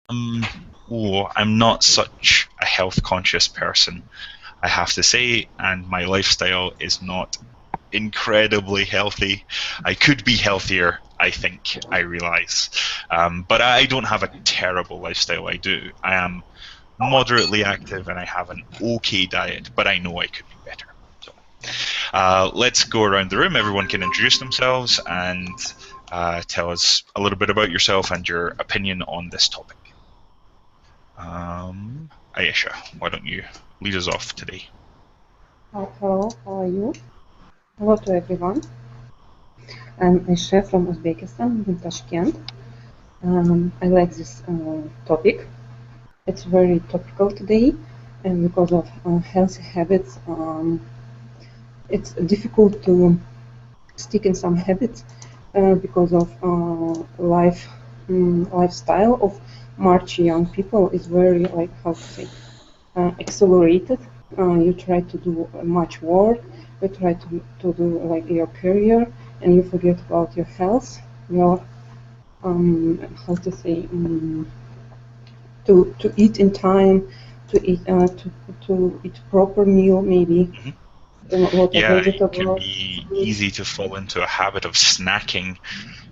Um, I'm not such a health conscious person, I have to say, and my lifestyle is not incredibly healthy. I could be healthier, I think, I realize. But I don't have a terrible lifestyle, I do. I am moderately active and I have an okay diet, but I know I could be better. So let's go around the room. Everyone can introduce themselves and tell us a little bit about yourself and your opinion on this topic. Ayesha, why don't you lead us off today? Hello, how are you? Hello to everyone. I'm Aisha from Uzbekistan, in Tashkent. I like this topic. It's very topical today, and because of healthy habits, it's difficult to stick in some habits because of lifestyle of much young people is very, like, how to say, accelerated. You try to do much work, you try to do like your career, and you forget about your health, your how to say, to eat in time, to eat proper meal, maybe a lot of Yeah, it can vegetables, be fruits. easy to fall into a habit of snacking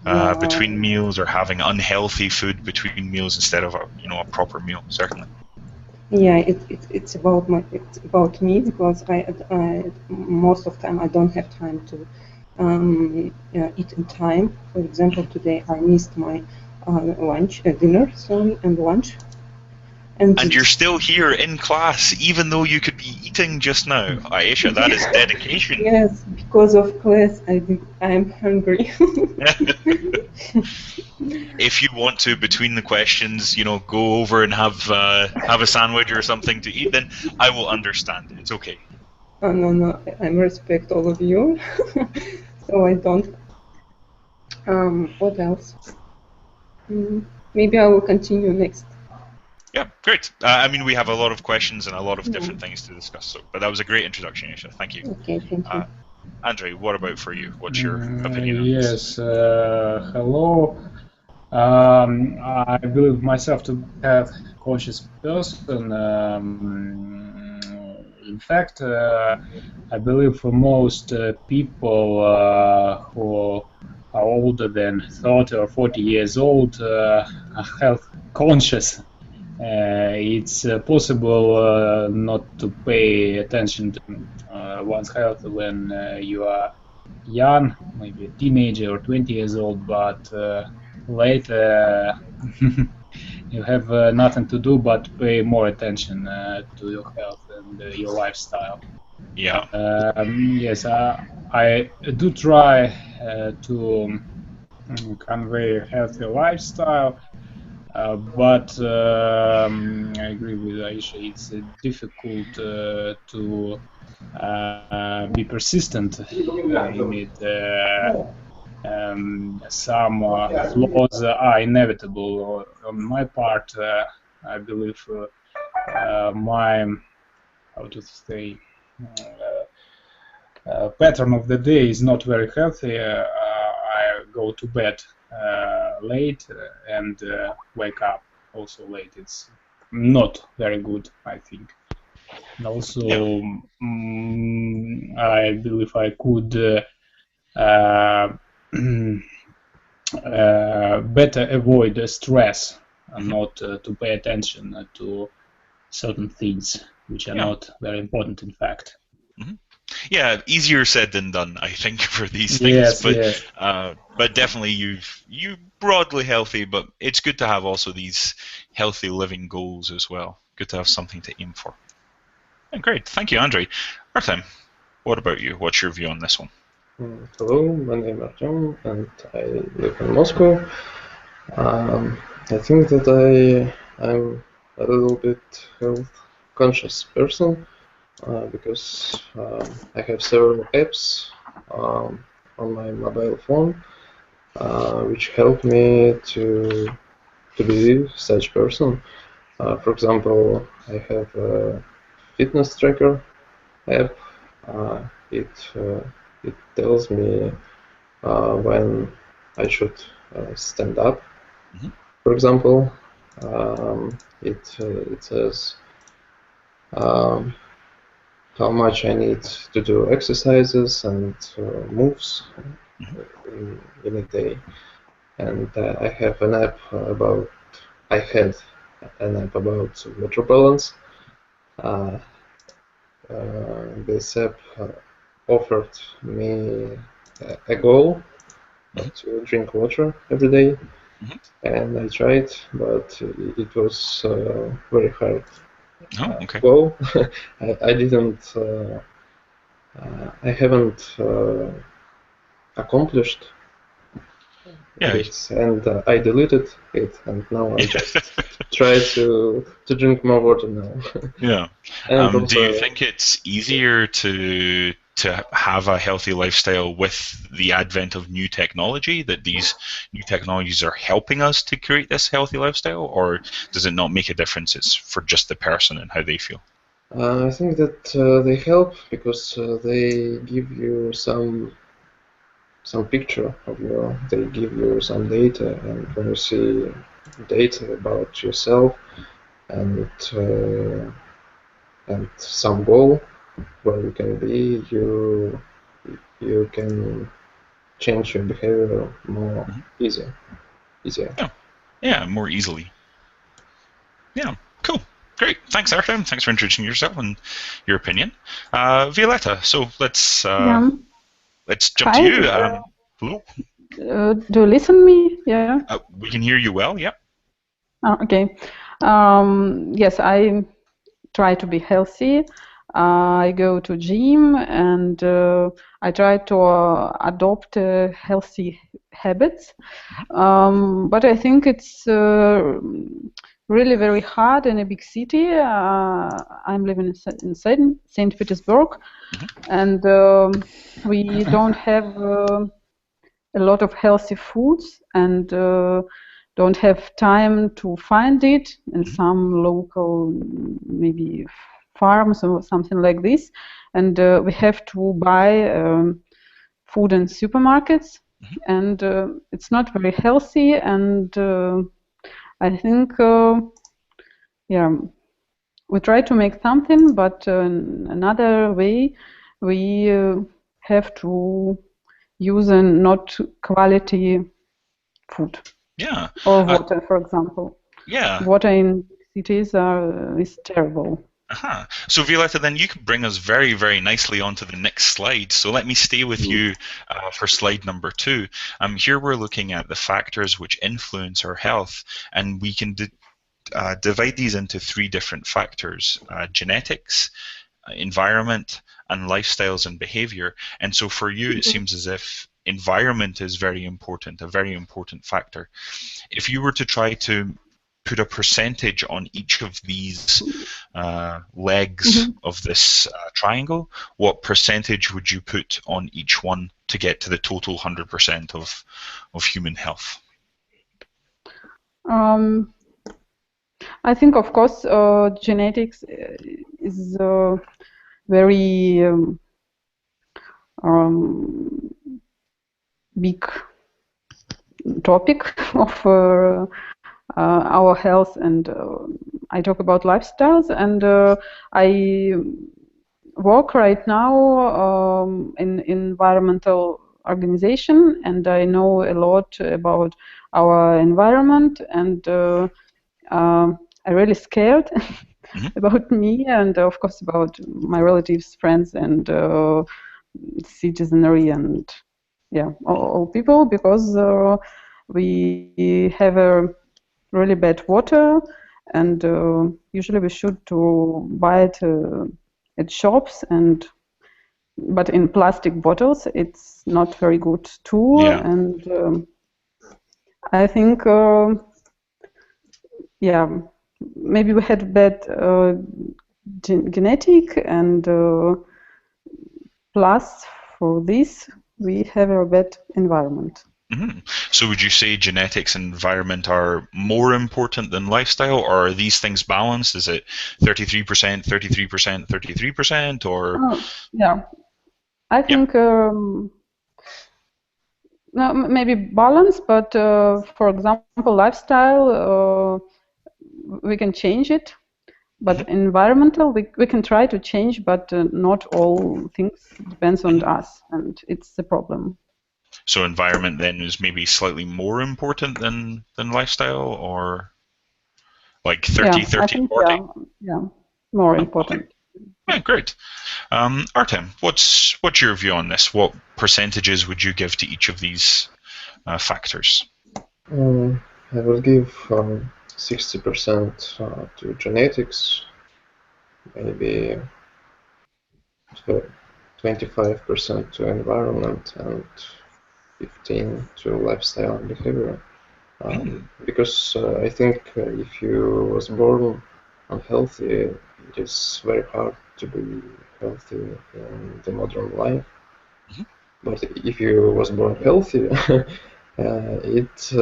Yeah, between meals or having unhealthy food between meals instead of a proper meal. Certainly. yeah, it's about me because I most of the time I don't have time to eat in time. For example, Mhm. today I missed my dinner, sorry, and lunch, and And you're still here in class, even though you could be eating just now. Aisha, that is dedication. yes, because of class I'm hungry. If you want to, between the questions, go over and have a sandwich or something to eat, then I will understand. It's okay. Oh, no, no, I respect all of you, so I don't. What else? Mm, Maybe I will continue next. Yeah, great. I mean, we have a lot of questions and a lot of Yeah. different things to discuss. But that was a great introduction, Aisha. Thank you. Okay, thank you. Uh, Andre, what about for you? What's your opinion on this? Yes, hello. I believe myself to have conscious person. In fact, I believe for most people who are older than 30 or 40 years old are health conscious. It's possible not to pay attention to one's health when you are young, maybe a teenager or 20 years old, but later you have nothing to do but pay more attention to your health and your lifestyle. Yeah. Yes, I do try to convey a healthy lifestyle, but I agree with Aisha. It's difficult to be persistent in it. Some flaws are inevitable. On my part, I believe my how to say pattern of the day is not very healthy. I go to bed late and wake up also late. It's not very good, I think. And Yeah. also, I believe I could uh, better avoid stress and Hmm. not to pay attention to certain things which are Yeah. not very important in fact. Hmm. Yeah. Easier said than done, I think, for these things. Yes, But yes. definitely you broadly healthy. But it's good to have also these healthy living goals as well. Good to have something to aim for. Yeah, great. Thank you, Andre. Artem, what about you? What's your view on this one? Hello, my name is Artyom and I live in Moscow. Um, I think that I'm a little bit health conscious person because I have several apps on my mobile phone which help me to be such person. For example, I have a fitness tracker app. Uh, it uh, it tells me when I should stand up, Hmm. for example. It says um, how much I need to do exercises and moves in a day. And I have an app about. I had an app about water balance. Uh, this app offered me a goal to drink water every day, and I tried, but it was very hard Oh, okay. goal. I didn't. I haven't accomplished Yeah. it, and I deleted it, and now I just try to drink more water now. Yeah. And Do you also, think it's easier to have a healthy lifestyle with the advent of new technology, that these new technologies are helping us to create this healthy lifestyle, or does it not make a difference? It's for just the person and how they feel? I think that they help because they give you some picture of you. They give you some data, and when you see data about yourself and some goal where you can be, you can change your behavior more easier. Yeah. Yeah, more easily. Yeah, cool. Great. Thanks, Artem. Thanks for introducing yourself and your opinion. Violetta, so let's Yeah. jump to Hi. you. Hello. Do you listen me? Yeah. We can hear you well. Yeah. Okay. Yes, I try to be healthy. I go to gym and I try to adopt healthy habits. But I think it's really very hard in a big city. I'm living in St. Petersburg, and we don't have a lot of healthy foods and don't have time to find it in some local maybe farms or something like this, and we have to buy food in supermarkets, and it's not very healthy, and I think yeah, we try to make something, but another way we have to use a not quality food. Yeah. Or water, for example. Yeah. Water in cities is terrible. So Violetta, then you can bring us very, very nicely onto the next slide. So let me stay with you for slide number 2. Here we're looking at the factors which influence our health, and we can divide these into 3 different factors: genetics, environment, and lifestyles and behavior. And so for you, it seems as if environment is very important, a very important factor. If you were to try to put a percentage on each of these legs of this triangle, what percentage would you put on each one to get to the total 100% of human health? I think, of course, genetics is very big topic of our health, and I talk about lifestyles, and I work right now in environmental organization, and I know a lot about our environment, and I'm really scared about me, and of course about my relatives, friends, and citizenry, and yeah, all people, because we have a really bad water, and usually we should to buy it at shops, and but in plastic bottles it's not very good too. Yeah. And I think yeah, maybe we had bad genetic, and plus for this we have a bad environment. So would you say genetics and environment are more important than lifestyle, or are these things balanced? Is it 33%, 33%, 33%, or? Yeah, I think no, maybe balance, but for example, lifestyle we can change it, but environmental we can try to change, but not all things depends on us, and it's the problem. So environment then is maybe slightly more important than lifestyle, or like 30, Yeah, 30, I think 40? yeah, more important. Okay. Yeah, great. Artem, what's your view on this? What percentages would you give to each of these factors? I will give 60% to genetics, maybe 25% to environment, and 15% to lifestyle and behavior. Because I think if you was born unhealthy, it is very hard to be healthy in the modern life. But if you was born healthy, it's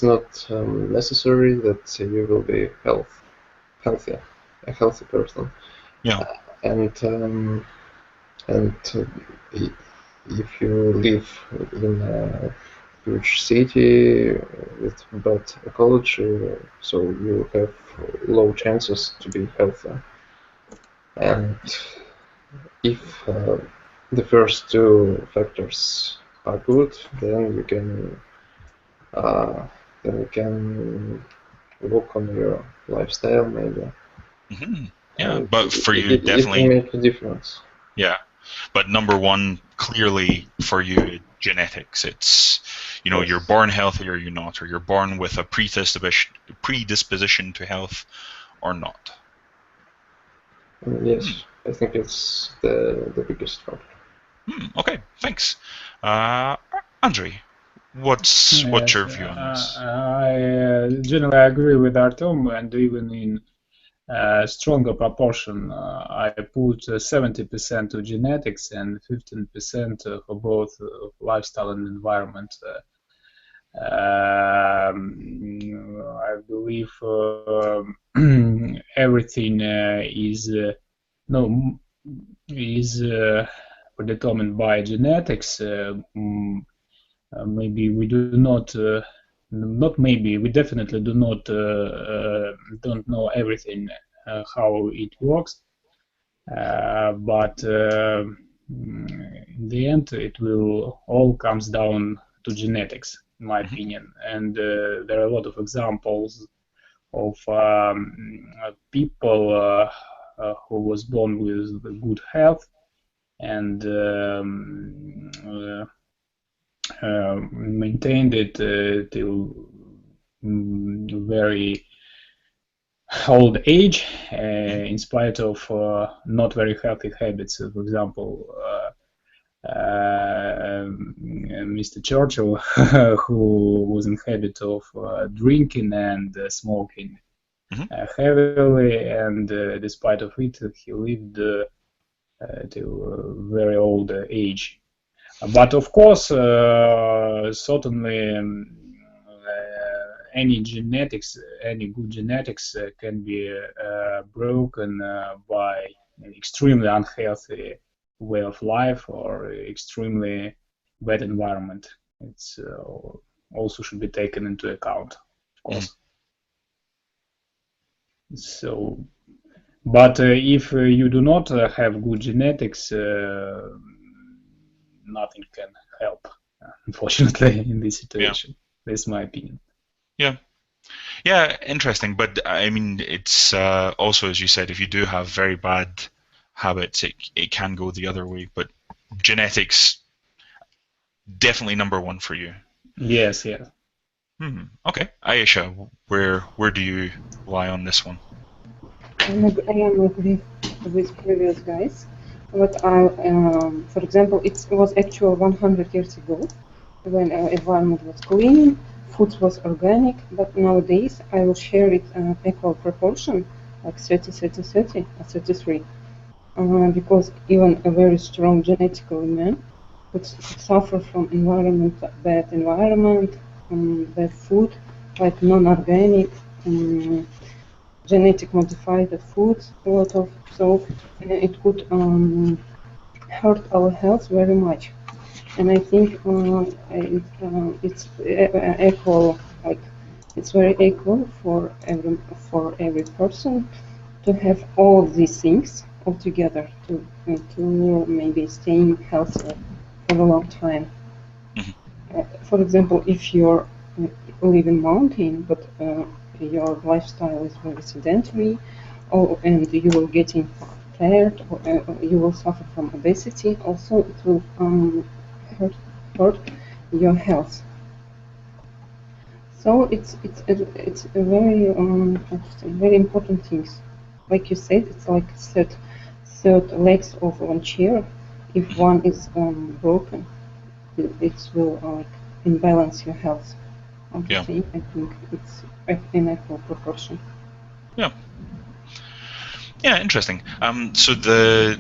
not necessary that you will be healthy, a healthy person. Yeah. And if you live in a huge city with bad ecology, so you have low chances to be healthy. And if the first two factors are good, then you can work on your lifestyle maybe. Yeah, And but for you, it definitely. can make a difference. Yeah, but number one, clearly for you, genetics. It's, Yes. You're born healthy or you're not, or you're born with a predisposition to health or not. Yes, I think it's the biggest factor. Okay, thanks. Andrei, what's your view on this? I generally agree with Artem, and even in stronger proportion, I put 70% to genetics and 15% for both lifestyle and environment. I believe everything is determined by genetics. Maybe we do not. Not maybe, we definitely do not don't know everything how it works, but in the end it will all comes down to genetics, in my opinion. And there are a lot of examples of people who was born with good health and maintained it till very old age, in spite of not very healthy habits. For example, Mr. Churchill, who was in habit of drinking and smoking heavily, and despite of it, he lived till a very old age. But of course, certainly any good genetics can be broken by an extremely unhealthy way of life or extremely bad environment. It's also should be taken into account, of course. So, but if you do not have good genetics, nothing can help, unfortunately, in this situation. Yeah. That's my opinion. Yeah, interesting. But I mean, it's also, as you said, if you do have very bad habits, it can go the other way. But genetics, definitely number one for you. Yes. Okay, Ayesha, where do you lie on this one? I am agree with previous guys. But for example, it was actual 100 years ago when our environment was clean, food was organic. But nowadays, I will share it equal proportion, like 30-30-30 or 33, because even a very strong genetically man could suffer from bad environment, bad food, like non-organic. Genetic modified foods, a lot of, so it could hurt our health very much. And I think it's equal, like It's very equal for every person to have all these things all together to maybe staying healthy for a long time. For example, if you live in mountain, but your lifestyle is very sedentary, and you will getting tired, or you will suffer from obesity. Also, it will hurt your health. So it's a very very important things. Like you said, it's like third legs of one chair. If one is broken, it will imbalance your health. Obviously, I think it's in equal proportion. Yeah. Yeah, interesting. So the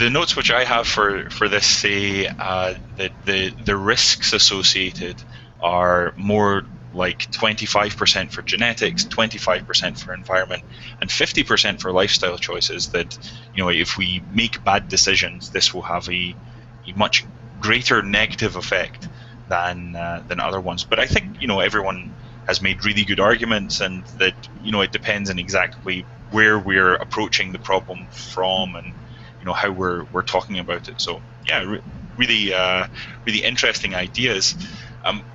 notes which I have for this say that the risks associated are more like 25% for genetics, 25% for environment, and 50% for lifestyle choices. That, you know, if we make bad decisions, this will have a much greater negative effect than other ones. But I think, you know, everyone has made really good arguments, and that, you know, it depends on exactly where we're approaching the problem from, and, you know, how we're talking about it. So yeah, really interesting ideas.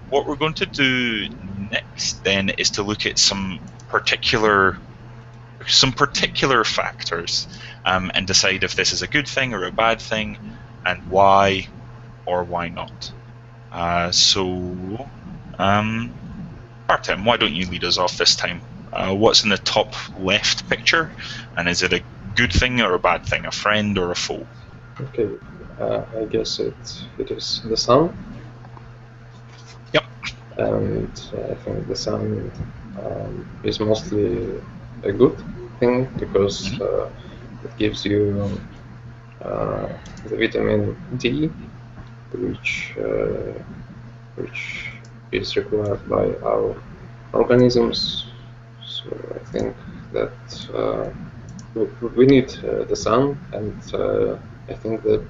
What we're going to do next then is to look at some particular factors, and decide if this is a good thing or a bad thing, and why or why not. Artem, why don't you lead us off this time? What's in the top left picture, and is it a good thing or a bad thing, a friend or a foe? Okay, I guess it is the sun. Yep. And I think the sun is mostly a good thing because it gives you the vitamin D, which is required by our organisms. So I think that we need the sun, and I think that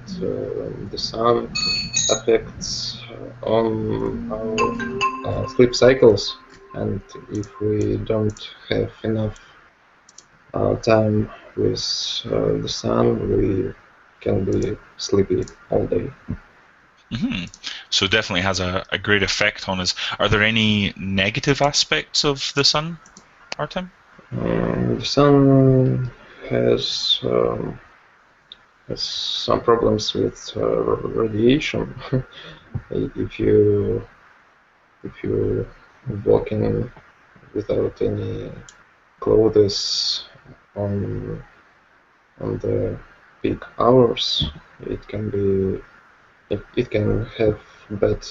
the sun affects on our sleep cycles, and if we don't have enough time with the sun, we can be sleepy all day. So definitely has a great effect on us. Are there any negative aspects of the sun, Artem? The sun has some problems with radiation. if you walking without any clothes on the peak hours, it can have bad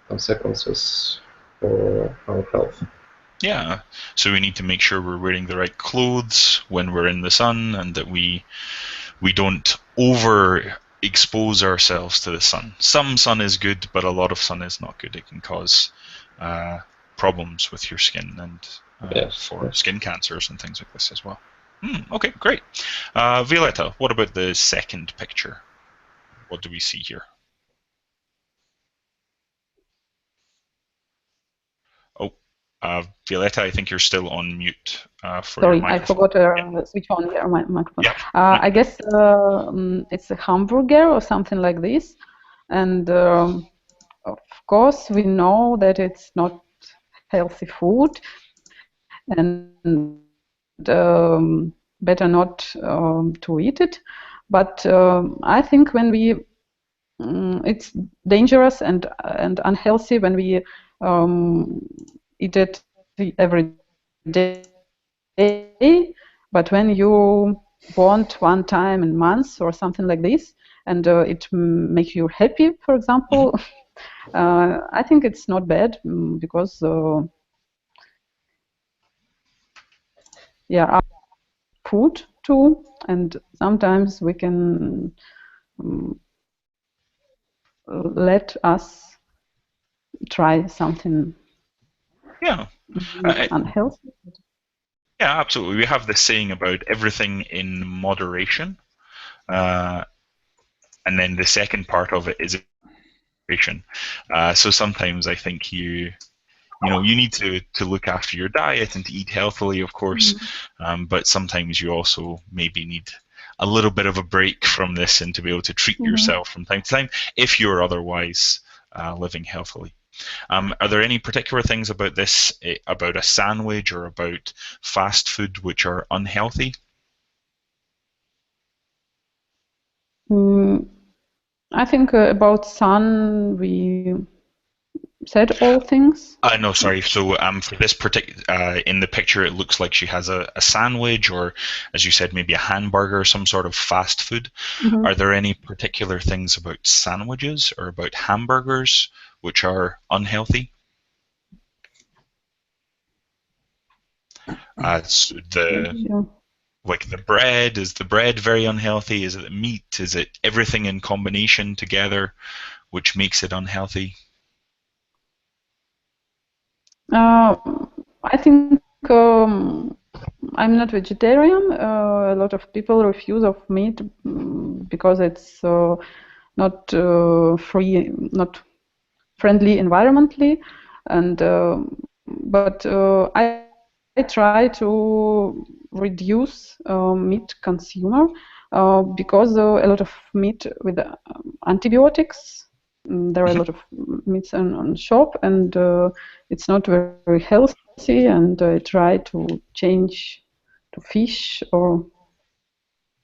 consequences for our health. Yeah, so we need to make sure we're wearing the right clothes when we're in the sun, and that we don't overexpose ourselves to the sun. Some sun is good, but a lot of sun is not good. It can cause problems with your skin, and for skin cancers and things like this as well. Okay, great. Violetta, what about the second picture? What do we see here? Oh, Violetta, I think you're still on mute for Sorry, your microphone. I forgot to switch on my microphone. I guess it's a hamburger or something like this. And of course, we know that it's not healthy food, and better not to eat it. But I think when we it's dangerous and unhealthy when we eat it every day. But when you want one time in months or something like this, and it makes you happy, for example, I think it's not bad because our food too, and sometimes we can let us try something unhealthy. Yeah, absolutely. We have this saying about everything in moderation, and then the second part of it is moderation. So sometimes I think you you need to look after your diet and to eat healthily, of course, but sometimes you also maybe need a little bit of a break from this and to be able to treat yourself from time to time if you're otherwise living healthily. Are there any particular things about this, about a sandwich or about fast food, which are unhealthy? I think about sun we said all things. No, sorry. So for this particular, in the picture, it looks like she has a sandwich, or as you said, maybe a hamburger, some sort of fast food. Are there any particular things about sandwiches or about hamburgers which are unhealthy? So like the bread, is the bread very unhealthy? Is it the meat? Is it everything in combination together which makes it unhealthy? I think I'm not vegetarian. A lot of people refuse of meat because it's not free, not friendly environmentally, and but I try to reduce meat consumer because a lot of meat with antibiotics. There are a lot of meats on shop, and it's not very healthy. And I try to change to fish or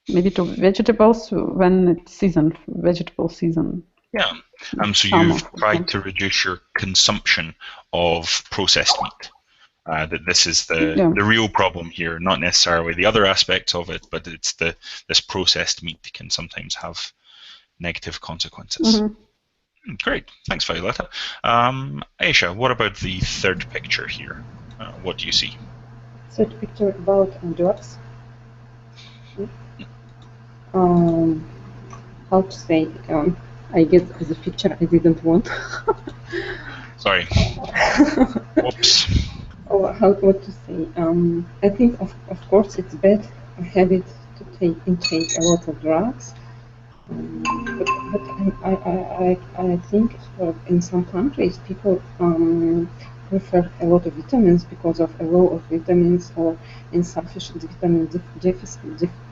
maybe to vegetables when it's vegetable season. Yeah. So you've tried to reduce your consumption of processed meat. That this is the real problem here, not necessarily the other aspects of it, but it's this processed meat can sometimes have negative consequences. Great, thanks, Violetta. Aisha, what about the third picture here? What do you see? Third picture about drugs. How to say? I guess the picture I didn't want. Sorry. Whoops. Or what to say? I think of course it's bad habit to intake a lot of drugs. But I think in some countries people prefer a lot of vitamins because of a low of vitamins or insufficient vitamin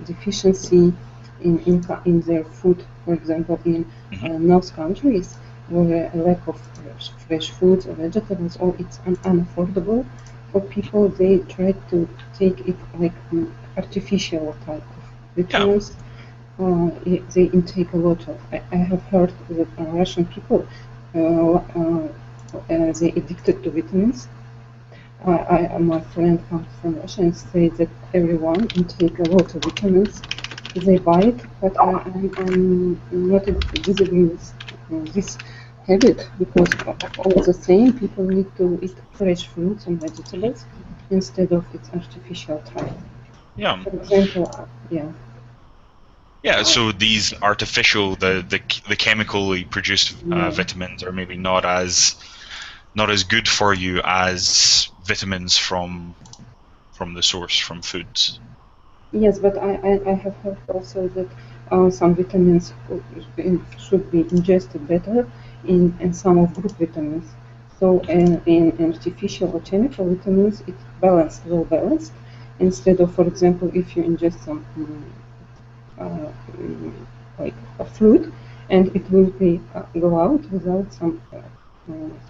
deficiency in their food. For example, in North countries where a lack of fresh foods or vegetables, or it's unaffordable for people, they try to take it like artificial type of vitamins. They intake a lot of. I have heard that Russian people they addicted to vitamins. My friend comes from Russia and says that everyone intake a lot of vitamins. They buy it, but I'm not disagreeing with this habit because all the same people need to eat fresh fruits and vegetables instead of its artificial type. Yeah. For example, yeah. Yeah, so these artificial, the chemically produced vitamins are maybe not as good for you as vitamins from the source, from foods. Yes, but I have heard also that some vitamins should be ingested better in some of group vitamins. So in artificial or chemical vitamins, it's balanced, well balanced. Instead of, for example, if you ingest some like a fluid, and it will be go out without some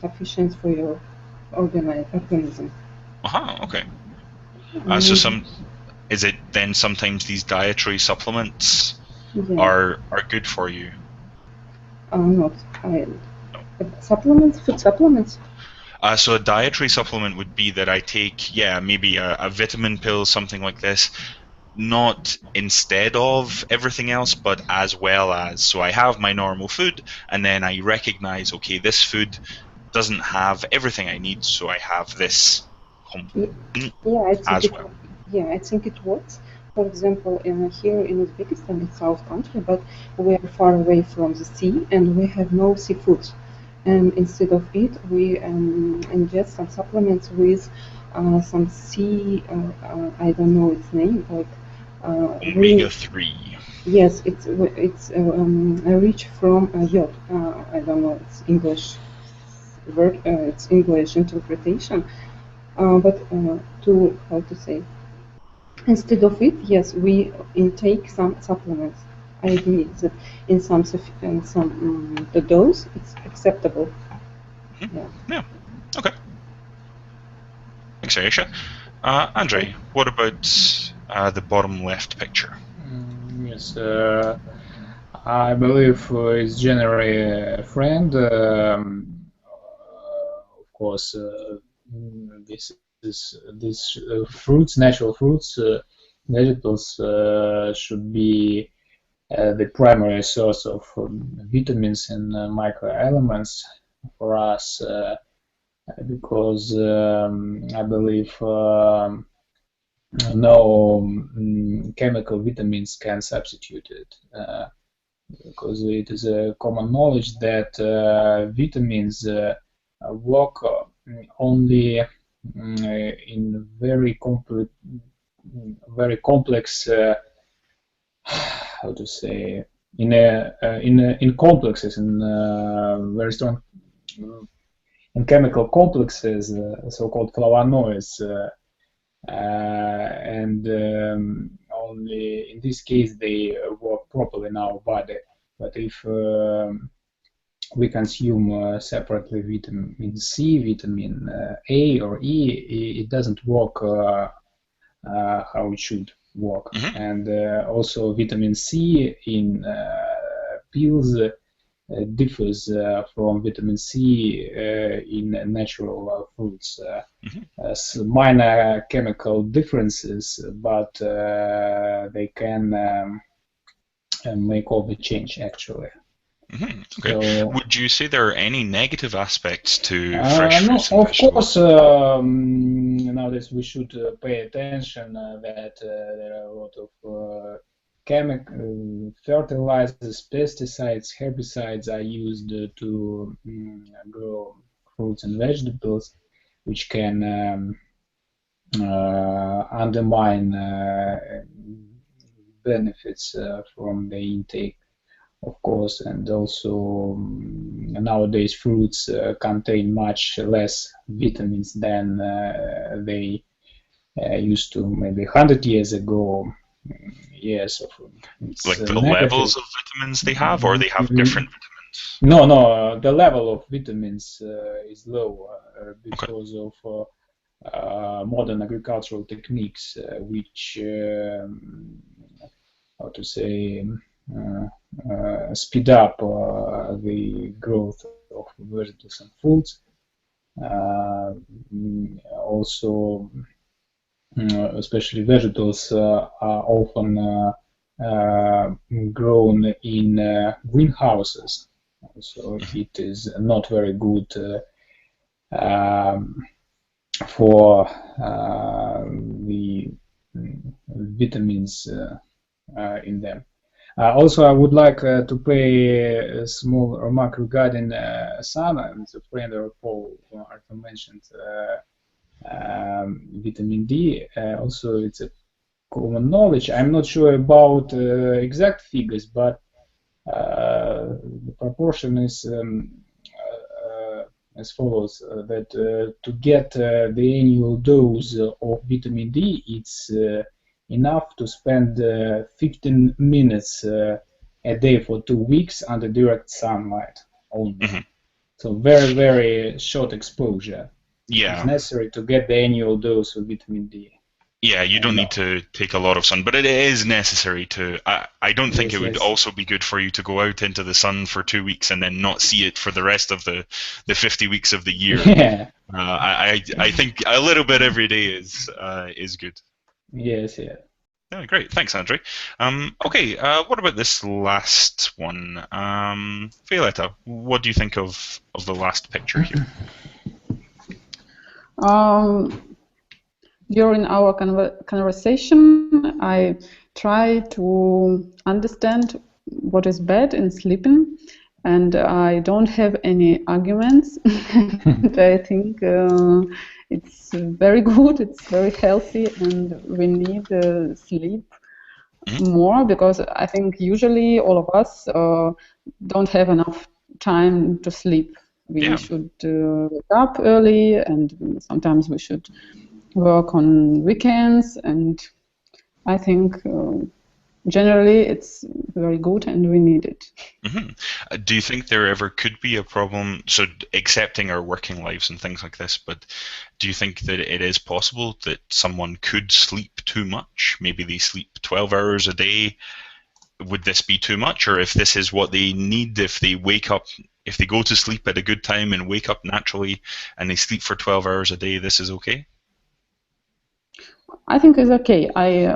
sufficiency for your organism. Okay. So is it then sometimes these dietary supplements are good for you? Not supplements, food supplements. So a dietary supplement would be that I take, maybe a vitamin pill, something like this, not instead of everything else, but as well as. So I have my normal food, and then I recognize, okay, this food doesn't have everything I need, so I have this as well. Yeah, I think it works. For example, here in Uzbekistan, it's South country, but we are far away from the sea, and we have no seafoods. And instead of it, we ingest some supplements with some sea. I don't know its name, like omega-3. Yes, it's rich from iod. I don't know its English word, it's English interpretation. But to, how to say, instead of it, yes, we intake some supplements. I agree that in some the dose it's acceptable. Yeah. Yeah. Okay. Thanks, Aisha. Andrei, what about the bottom left picture? Yes, I believe it's generally a friend. Of course, these fruits, natural fruits, vegetables should be the primary source of vitamins and microelements for us, because I believe no chemical vitamins can substitute it, because it is a common knowledge that vitamins work only in very complex, how to say, in complexes, in very strong in chemical complexes, so-called flavonoids, and only in this case they work properly in our body. But if we consume separately vitamin C, vitamin A or E, it doesn't work how it should work. And also vitamin C in pills differs from vitamin C in natural fruits. Minor chemical differences, but they can make all the change actually. Okay. So, would you say there are any negative aspects to fresh no, fruits and of vegetables? course, nowadays we should pay attention that there are a lot of chemical fertilizers, pesticides, herbicides are used to grow fruits and vegetables, which can undermine benefits from the intake, of course. And also nowadays fruits contain much less vitamins than they used to maybe 100 years ago. Yes, it's Like the negative. levels of vitamins they have, or they have different vitamins? No, the level of vitamins is low because of modern agricultural techniques, which, how to say, speed up the growth of vegetables and fruits. Also, especially vegetables are often grown in greenhouses, so it is not very good for the vitamins in them. Also, I would like to pay a small remark regarding sun, and the friend of Paul Arthur mentioned vitamin D. Also, it's a common knowledge. I'm not sure about exact figures, but the proportion is as follows: that to get the annual dose of vitamin D, it's enough to spend 15 minutes a day for 2 weeks under direct sunlight only. So very, very short exposure is necessary to get the annual dose of vitamin D. Yeah, you don't need to take a lot of sun, but it is necessary to. I don't think it would also be good for you to go out into the sun for 2 weeks and then not see it for the rest of the 50 weeks of the year. Yeah. I think a little bit every day is good. Yes, yeah. Oh, great. Thanks, Andrei. Okay, what about this last one? Violetta, what do you think of the last picture here? During our conversation, I try to understand what is bad in sleeping, and I don't have any arguments. And I think it's very good, it's very healthy, and we need sleep more, because I think usually all of us don't have enough time to sleep. we should wake up early, and sometimes we should work on weekends. And I think generally it's very good, and we need it. Do you think there ever could be a problem, so accepting our working lives and things like this, but do you think that it is possible that someone could sleep too much? Maybe they sleep 12 hours a day. Would this be too much? Or if this is what they need, if they wake up, if they go to sleep at a good time and wake up naturally and they sleep for 12 hours a day, this is okay? I think it's okay. I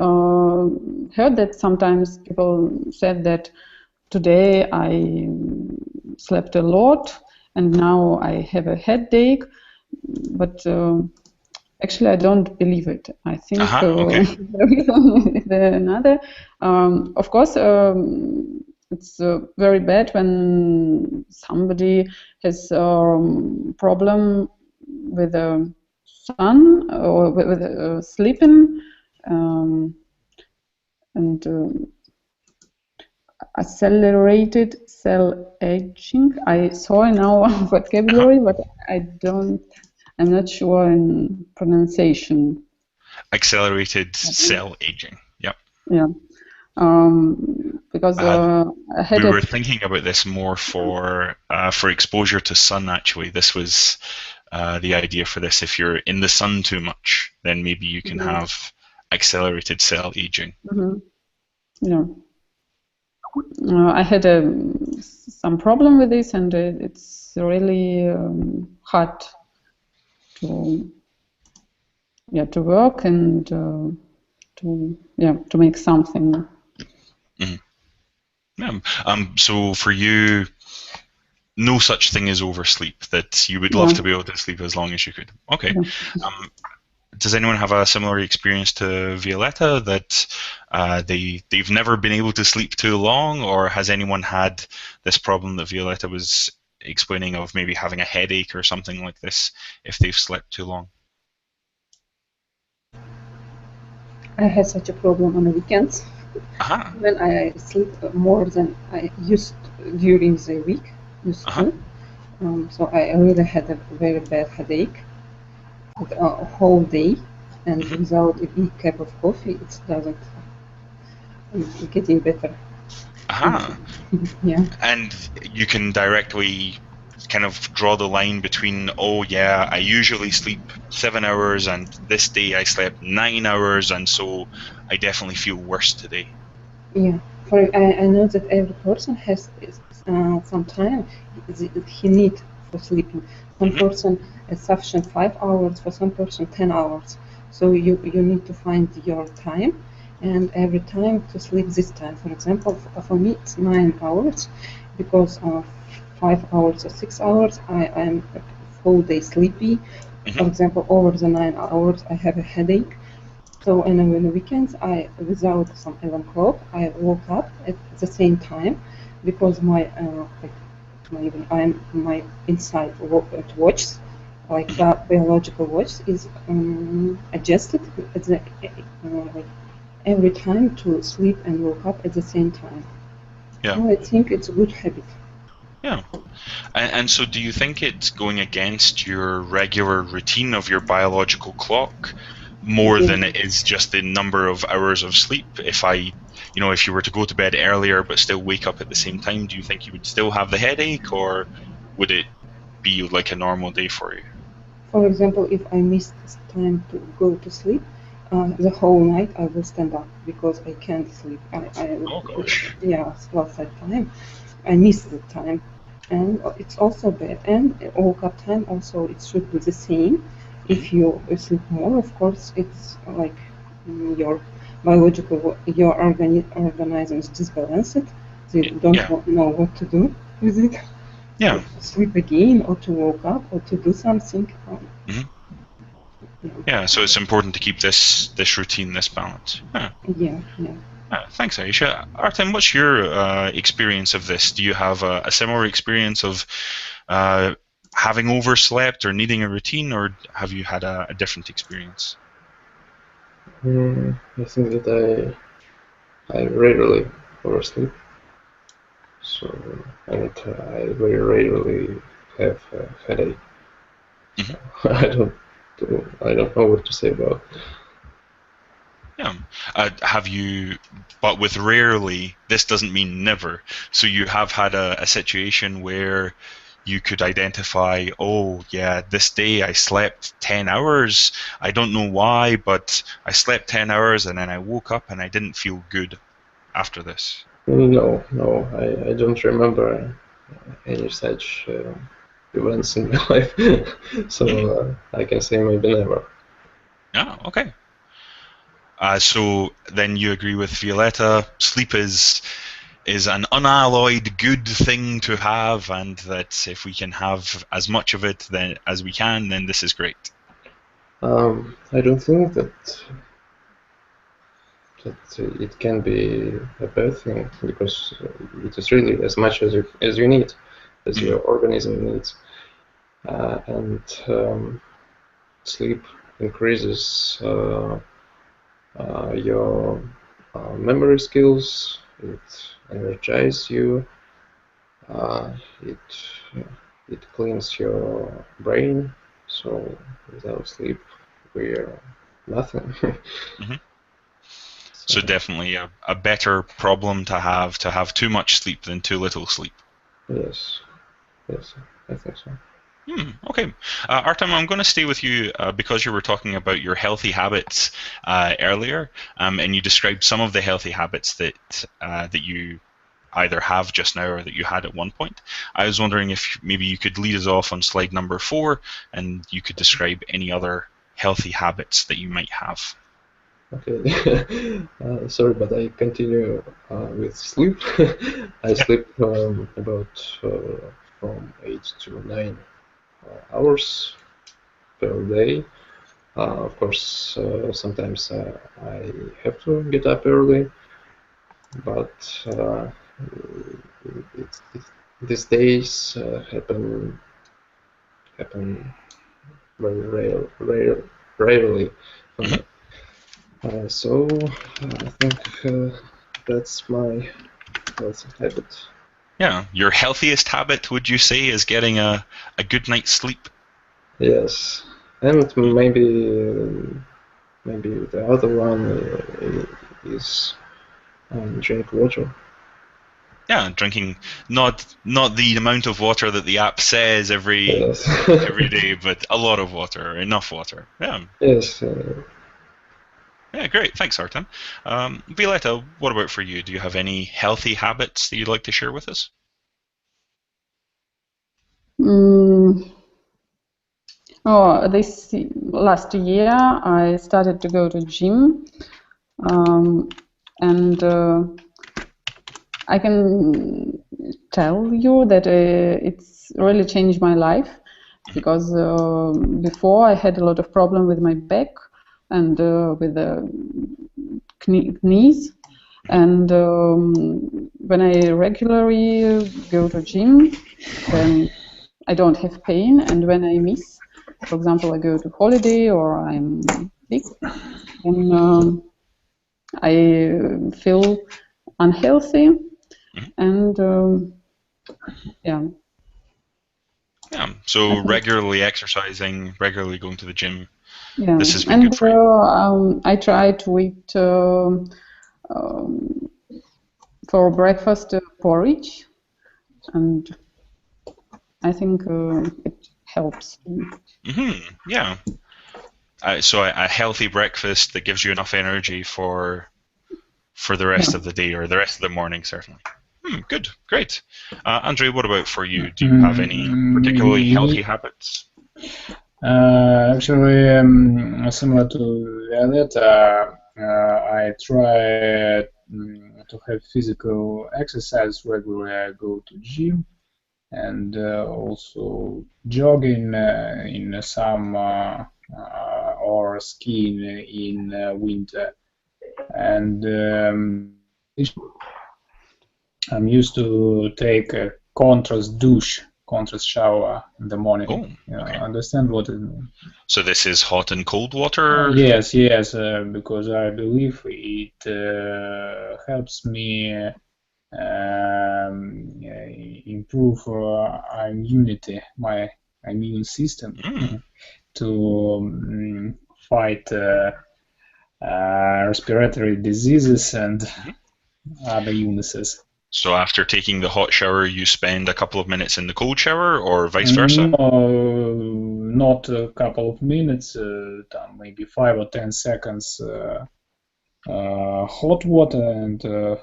heard that sometimes people said that today I slept a lot and now I have a headache, but actually I don't believe it. I think Okay. the reason is another. Of course, it's very bad when somebody has a problem with the sun or with sleeping, and accelerated cell aging. I saw in our vocabulary, but I'm not sure in pronunciation. Accelerated cell aging. Yep. Yeah. Because I had we were thinking about this more for exposure to sun. Actually, this was the idea for this. If you're in the sun too much, then maybe you can have accelerated cell aging. Yeah. I had some problem with this, and it's really hard to work and to make something. So for you, no such thing as oversleep. That you would love to be able to sleep as long as you could. Okay. Yeah. Does anyone have a similar experience to Violetta, that they've never been able to sleep too long, or has anyone had this problem that Violetta was explaining of maybe having a headache or something like this if they've slept too long? I had such a problem on the weekends when I sleep more than I used during the week. So I really had a very bad headache a whole day, and without a big cup of coffee, it doesn't getting better. Yeah. And you can directly kind of draw the line between, oh yeah, I usually sleep 7 hours and this day I slept 9 hours, and so I definitely feel worse today. Yeah, I know that every person has some time he needs for sleeping. Some person is sufficient 5 hours, for some person 10 hours. So you need to find your time, and every time to sleep this time. For example, for me it's 9 hours, because 5 hours or 6 hours I'm whole day sleepy. For example, over the 9 hours I have a headache. So and on the weekends, without some alarm clock, I woke up at the same time, because my inside watch, like the biological watch, is adjusted at the, like every time to sleep and wake up at the same time. Yeah. So I think it's a good habit. Yeah. And so do you think it's going against your regular routine of your biological clock more than it is just the number of hours of sleep? If you were to go to bed earlier but still wake up at the same time, do you think you would still have the headache, or would it be like a normal day for you? For example, if I miss time to go to sleep, the whole night I will stand up because I can't sleep. Oh gosh. Yeah, lots of time. I miss the time, and it's also bad. And woke up time also, it should be the same. If you sleep more, of course, it's like your biological, your organism is disbalanced. They don't know what to do with it. Yeah. To sleep again, or to wake up, or to do something. Yeah, so it's important to keep this routine, this balance. Yeah. Thanks, Aisha. Artem, what's your experience of this? Do you have a similar experience of having overslept or needing a routine, or have you had a different experience? I think that I rarely oversleep. So I very rarely have a headache. Mm-hmm. I don't know what to say about. Yeah. Have you, but with rarely, this doesn't mean never. So you have had a situation where you could identify, oh, yeah, this day I slept 10 hours. I don't know why, but I slept 10 hours and then I woke up and I didn't feel good after this. No, I don't remember any such events in my life. So I can say maybe never. Yeah, okay. So then you agree with Violetta, sleep is an unalloyed good thing to have, and that if we can have as much of it then as we can, then this is great. I don't think that it can be a bad thing, because it is really as much as you need, as your organism needs, and sleep increases your memory skills. It energizes you. It cleans your brain. So without sleep, we're nothing. Mm-hmm. So definitely a better problem to have too much sleep than too little sleep. Yes, I think so. Okay. Artem, I'm going to stay with you because you were talking about your healthy habits earlier, and you described some of the healthy habits that you either have just now or that you had at one point. I was wondering if maybe you could lead us off on slide number 4, and you could describe any other healthy habits that you might have. Okay, sorry, but I continue with sleep. I sleep about from 8 to 9 hours per day. Of course, sometimes I have to get up early, but these days happen very rarely for me. So I think that's my healthy habit. Yeah, your healthiest habit, would you say, is getting a good night's sleep? Yes, and maybe the other one is drink water. Yeah, drinking not the amount of water that the app says every Yes. day, but a lot of water, enough water. Yeah. Yes. Yeah, great. Thanks, Artem. Violetta, what about for you? Do you have any healthy habits that you'd like to share with us? This last year I started to go to gym, and I can tell you that it's really changed my life, because before I had a lot of problem with my back and with the knees, and when I regularly go to gym, then I don't have pain, and when I miss, for example, I go to holiday or I'm sick, then I feel unhealthy, and yeah. Yeah. So regularly exercising, regularly going to the gym. Yeah, This has been and good for you. I try to eat for breakfast porridge, and I think it helps. Yeah. So a healthy breakfast that gives you enough energy for the rest of the day or the rest of the morning, certainly. Good, great. Andre, what about for you? Do you have any particularly healthy habits? Actually, similar to Violetta, I try to have physical exercise regularly. I go to gym and also jogging in some or skiing in winter. And I'm used to take a contrast shower in the morning. Oh, okay. Understand what it means? So this is hot and cold water? Yes, because I believe it helps me improve immunity, my immune system, to fight respiratory diseases and other illnesses. So after taking the hot shower, you spend a couple of minutes in the cold shower, or vice versa? No, not a couple of minutes, maybe 5 or 10 seconds hot water, and the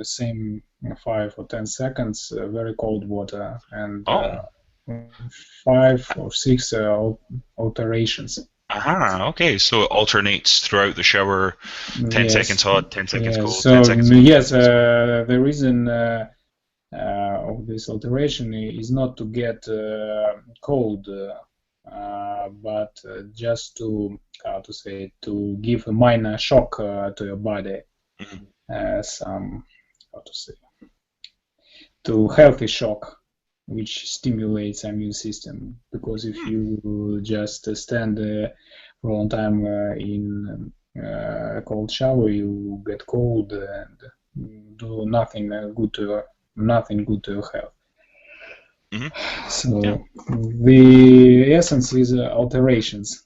same 5 or 10 seconds very cold water, and 5 or 6 alterations. Aha, okay, so it alternates throughout the shower, 10 seconds hot, 10 seconds cold, so 10 seconds hot. Yes, the reason of this alteration is not to get cold, but just to, how to say, to give a minor shock to your body, some, how to say, to healthy shock, which stimulates immune system. Because if you just stand for a long time in a cold shower, you get cold and do nothing good to your health. So the essence is alterations.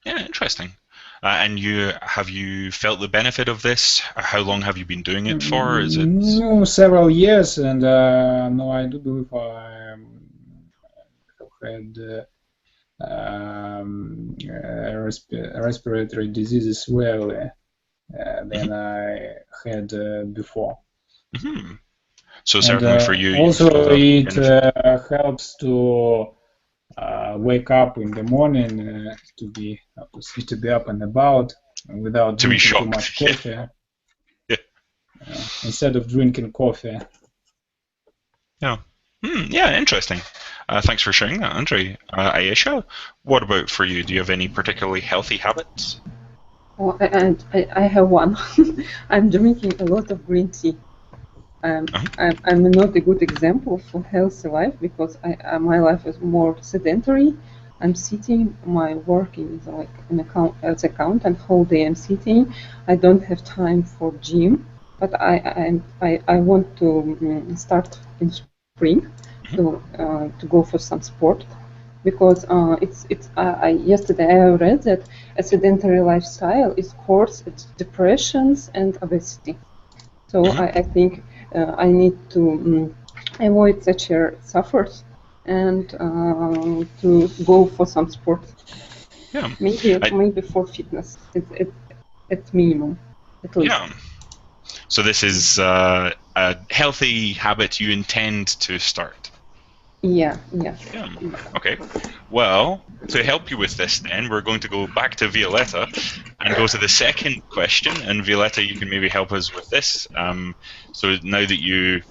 Yeah, interesting. And have you felt the benefit of this? How long have you been doing it for? Is it several years? And no, I do believe I have had respiratory disease as well than I had before. So certainly for you. Also, it helps to wake up in the morning, to be up and about without drinking too much coffee. Instead of drinking coffee. Yeah. Yeah, interesting. Thanks for sharing that, Andrei. Ayesha, what about for you? Do you have any particularly healthy habits? Oh, and I have one. I'm drinking a lot of green tea. I'm not a good example for healthy life because my life is more sedentary. I'm sitting. My work is like as accountant. Whole day I'm sitting. I don't have time for gym, but I want to start in spring to go for some sport because yesterday I read that a sedentary lifestyle is causes depressions and obesity. So I think I need to avoid such suffers and to go for some sport. Yeah. Maybe for fitness. It's minimum, at least. Yeah. So this is a healthy habit you intend to start. Yeah. Okay. Well, to help you with this then, we're going to go back to Violetta and go to the second question. And Violetta, you can maybe help us with this. So now that you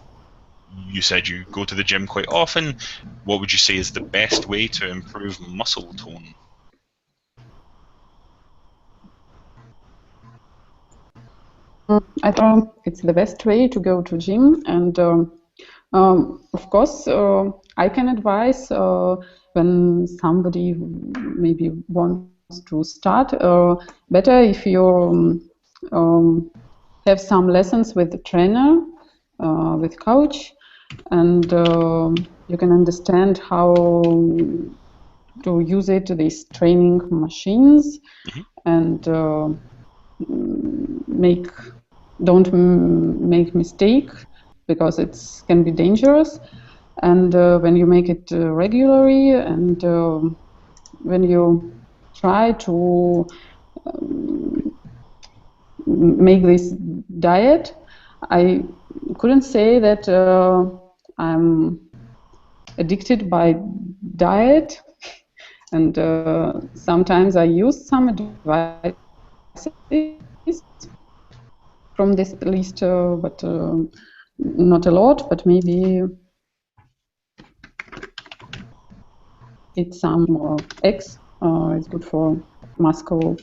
said you go to the gym quite often, what would you say is the best way to improve muscle tone? I think it's the best way to go to gym, and of course I can advise when somebody maybe wants to start, better if you have some lessons with the trainer, with coach, and you can understand how to use these training machines, and don't make mistake because it can be dangerous. And when you make it regularly, and when you try to make this diet, I couldn't say that I'm addicted by diet, and sometimes I use some advice from this list, but not a lot, but maybe eat some more eggs. It's good for muscle.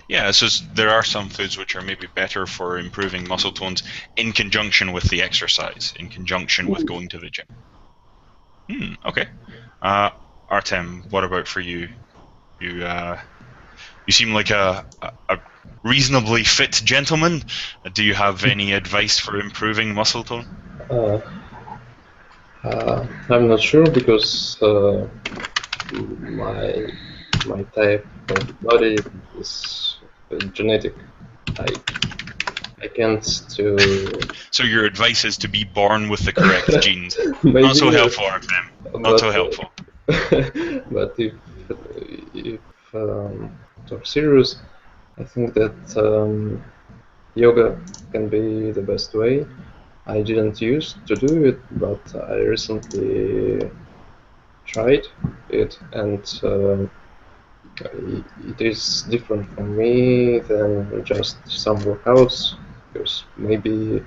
Yeah, so there are some foods which are maybe better for improving muscle tones in conjunction with the exercise, in conjunction with going to the gym. Okay. Artem, what about for you? You seem like a reasonably fit gentleman. Do you have any advice for improving muscle tone? I'm not sure because my type of body is genetic. I can't to. So your advice is to be born with the correct genes. Maybe Not so yes, helpful, Artem. Not but, so helpful. but if talk serious, I think that yoga can be the best way. I didn't used to do it, but I recently tried it, and it is different for me than just some workouts, because maybe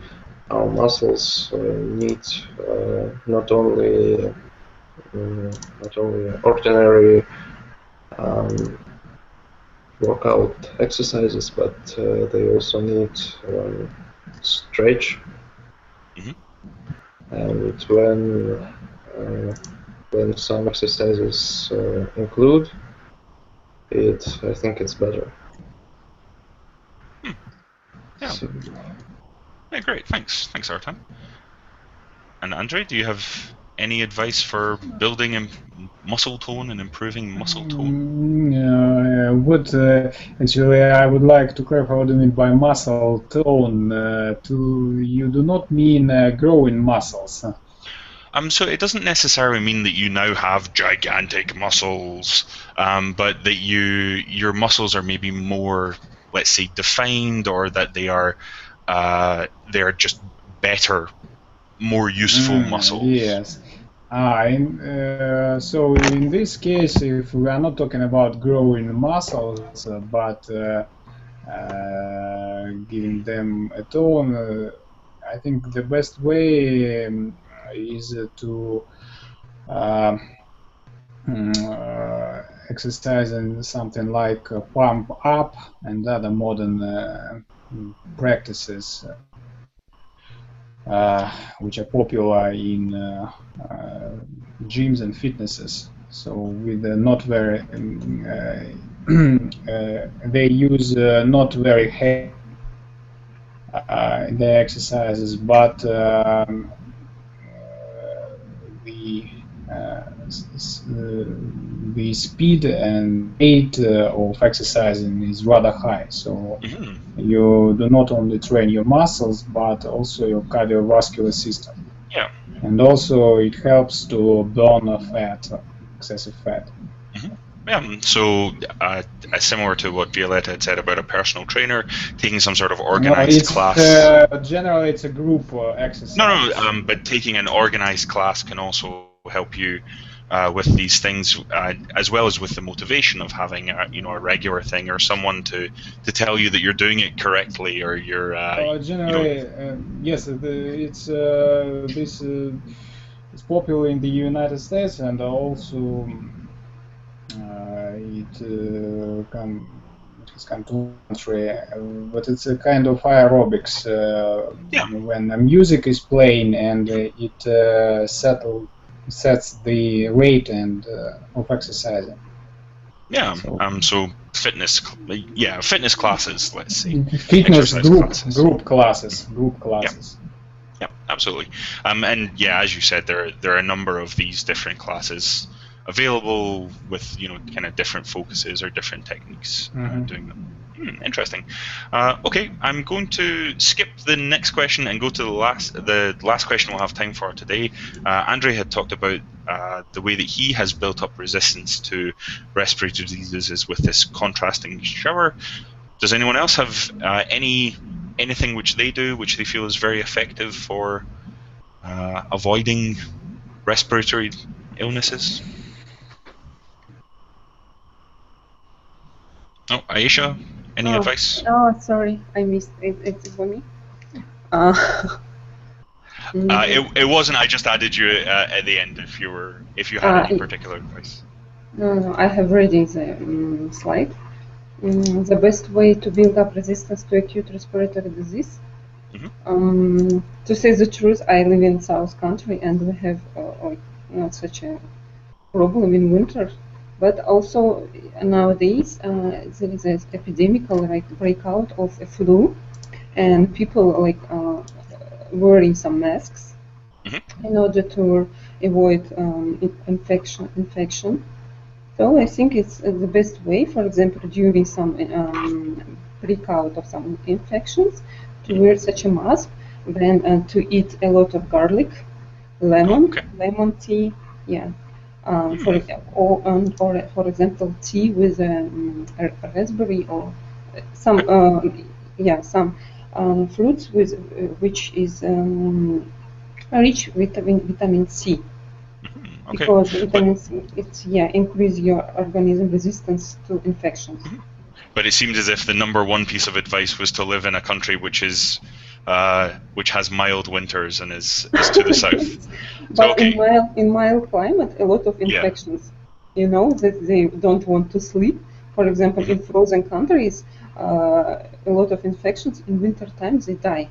our muscles need not only ordinary workout exercises, but they also need stretch. Mhm. And when some exercises include it, I think it's better. Yeah. So, Yeah, great. Thanks, Artem. And Andre, do you have any advice for building muscle tone and improving muscle tone? Actually, I would like to clarify what you mean by muscle tone. You do not mean growing muscles. So it doesn't necessarily mean that you now have gigantic muscles, but that your muscles are maybe more, let's say, defined, or that they're just better, more useful muscles. Yes. So in this case, if we are not talking about growing muscles, but giving them a tone, I think the best way is to exercise in something like pump up and other modern practices which are popular in gyms and fitnesses. So with not very, they use not very heavy in their exercises, but the speed and rate of exercising is rather high. So you do not only train your muscles, but also your cardiovascular system. Yeah. And also it helps to burn fat, excessive fat. Yeah, so similar to what Violetta had said about a personal trainer, taking some sort of organized class. Generally, it's a group exercise. No, but taking an organized class can also help you with these things, as well as with the motivation of having a regular thing, or someone to tell you that you're doing it correctly, or you're. Generally, yes, it's popular in the United States, and also it has come to country, but it's a kind of aerobics when the music is playing and it sets the rate and of exercising. Yeah. So fitness classes. Let's say fitness group classes. Yeah, absolutely. And yeah, as you said, there are a number of these different classes available with kind of different focuses or different techniques doing them. Interesting. Okay, I'm going to skip the next question and go to the last question we'll have time for today. Andre had talked about the way that he has built up resistance to respiratory diseases with this contrasting shower. Does anyone else have anything which they do which they feel is very effective for avoiding respiratory illnesses? Oh, Aisha, any advice? Oh, sorry, I missed it. It's for me. It wasn't. I just added you at the end if you had any particular advice. No, I have ready the slide. The best way to build up resistance to acute respiratory disease. To say the truth, I live in South Country and we have not such a problem in winter. But also nowadays there is an epidemic, like breakout of a flu, and people like wearing some masks in order to avoid infection. So I think it's the best way, for example, during some breakout of some infections, to wear such a mask, then to eat a lot of garlic, lemon tea, yeah. For example, tea with raspberry or some some fruits with which is rich vitamin C. Because vitamin C, it's increase your organism resistance to infections. But it seemed as if the #1 piece of advice was to live in a country which is which has mild winters and is to the south. But in mild climate, a lot of infections. You know that they don't want to sleep. For example, in frozen countries, a lot of infections in winter time they die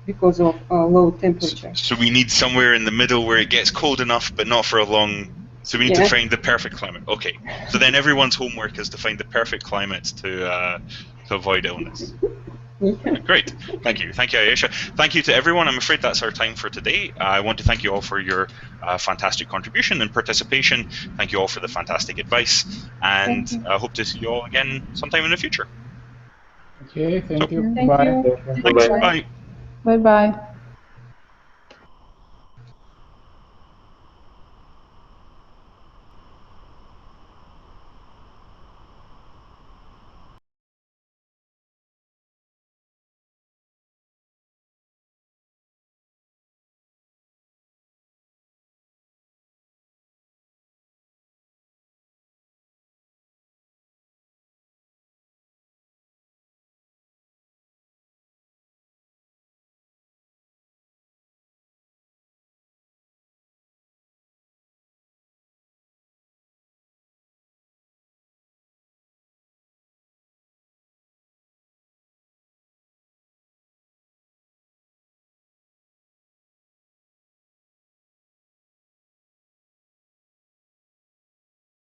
because of low temperature. So we need somewhere in the middle where it gets cold enough, but not for a long. So we need to find the perfect climate. Okay. So then everyone's homework is to find the perfect climate to avoid illness. Great. Thank you, Ayesha. Thank you to everyone. I'm afraid that's our time for today. I want to thank you all for your fantastic contribution and participation. Thank you all for the fantastic advice, and I hope to see you all again sometime in the future. Okay, thank you. Thank Bye. you. Thanks. Bye. Bye-bye.